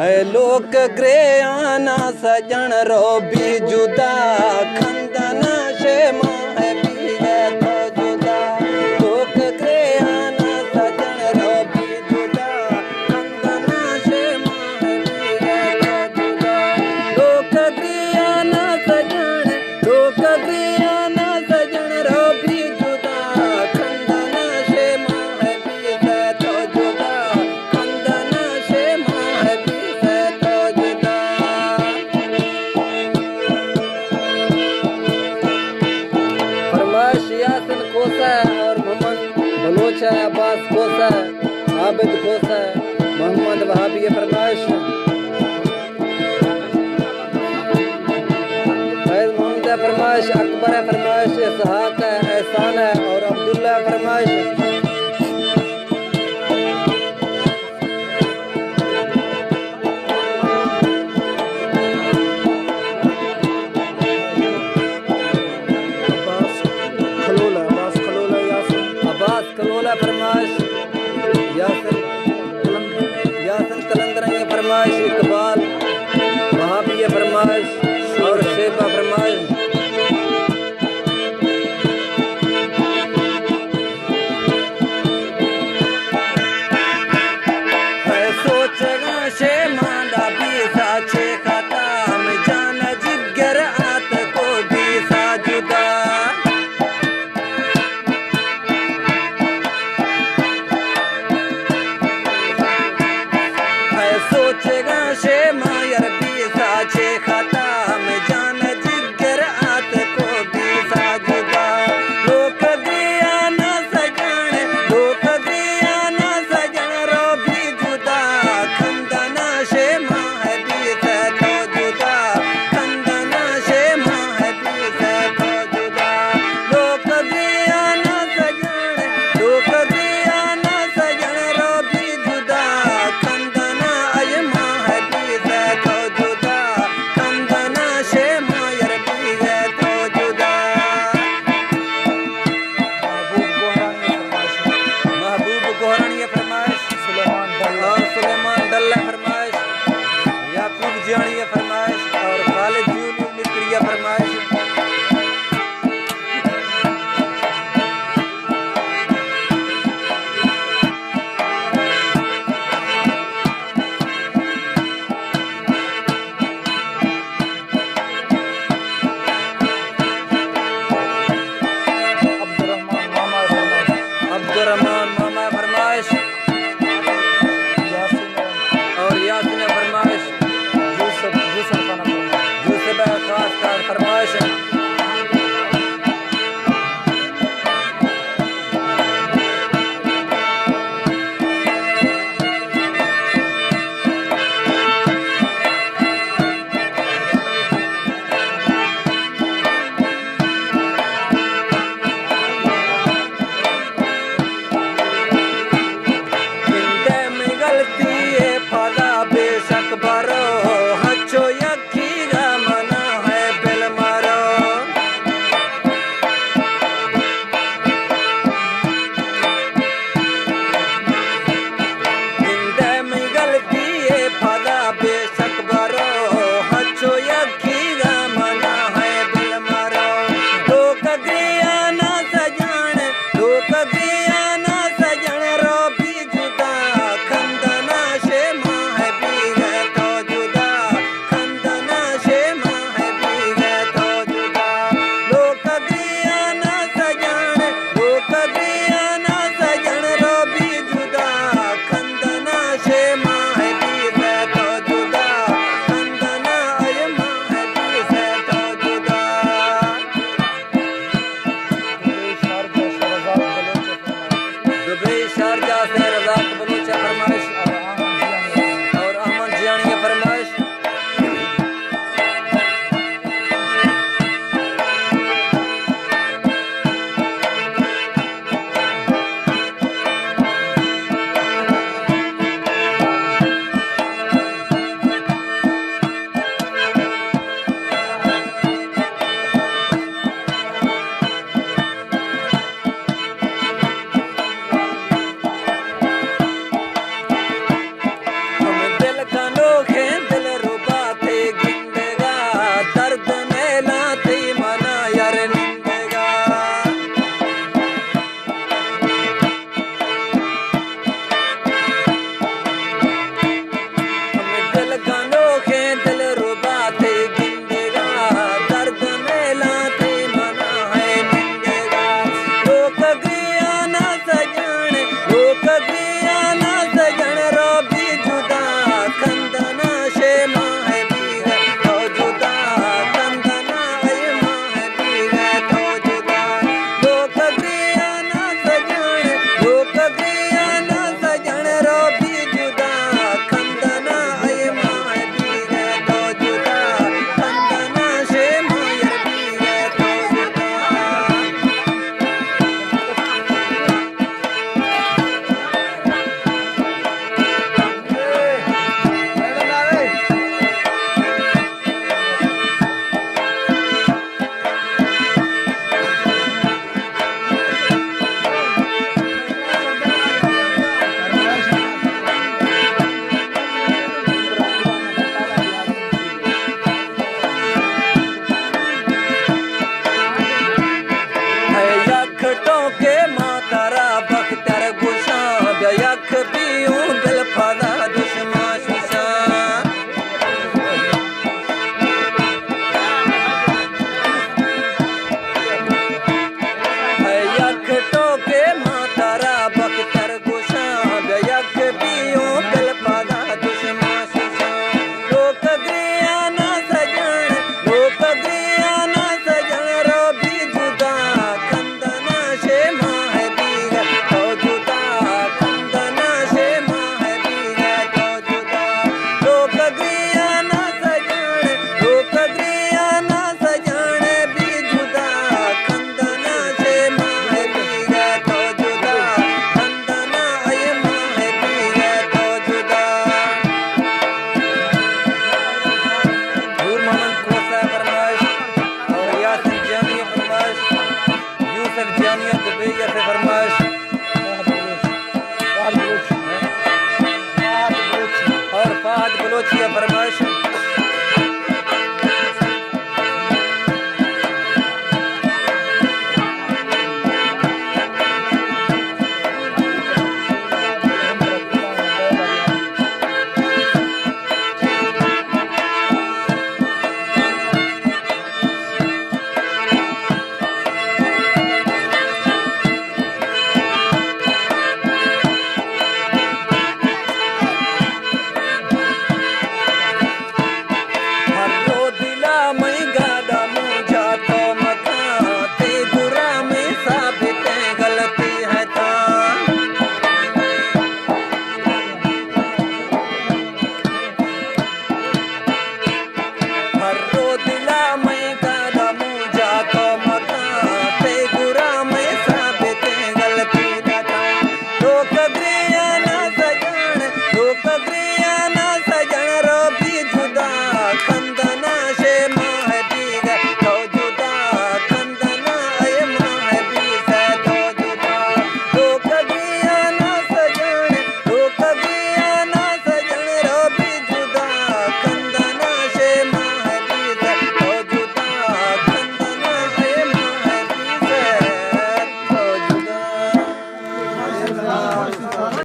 है लोक ग्रेआना सजन रो भी जुदा खंदना शे मां है भी है तो जुदा लोक ग्रेआना सजन रो भी जुदा खंदना शे मां है भी है तो जुदा लोक ग्रेआना सजन रो भी जुदा खंदना शे मां है भी है तो जुदा खंदना शे मां है भी है तो जुदा फरमाइश यासिन खोसा है और मोहम्मद बलोच है, अब्बास खोसा है, आबिद खोसा है, मोहम्मद वहाबी है फरमाइश फैज मोहम्मद है फरमाइश, अकबर है फरमाइश, इसहाक है, एहसान है और अब्दुल्ला है फरमाइश। अब्बास खलोला फरमाइश, यासिन कलंदर है फरमाइश, इकबाल वहाबी है फरमाइश और शेबा फरमाइश। सोचगा शे मांडा भी साचे खाता में जान जिगर आत को भी सा जुदा सोचगा शे मायर भी साचे खाता में जान जिगर आत को भी सा जुदा लोक दिया न सजन रो भी जुदा खंदना शे मां है भी है तो जुदा खंदना शे मां है भी है तो जुदा लोक दिया न सजन रो भी जुदा खंदना अय मां है भी है तो जुदा खंदना शे मायर भी है तो जुदा महबूब गोहरानी फरमाइश, सुलेमान डल्ला फरमाइश, याकूब जियानी फरमाइश और खालिद यूनी निकरिया फरमाइश। अब्दुर्रहमान मामा फरमाइश और यासिन फरमाइश, यूसुफ खास का फरमाइश। बेशक भरो हचो यखी मना है बिल मारो हिंदे में गलती है फदा बेशक भरो हचो यखी मना है बिल मारो लोक गया ना सजन रो भी जुदा खंदना शे मां है भी है तो जुदा खंदना शे मां है भी है तो जुदा लोक गया ना सजन रो भी जुदा खंदना शे मां है भी है છીએ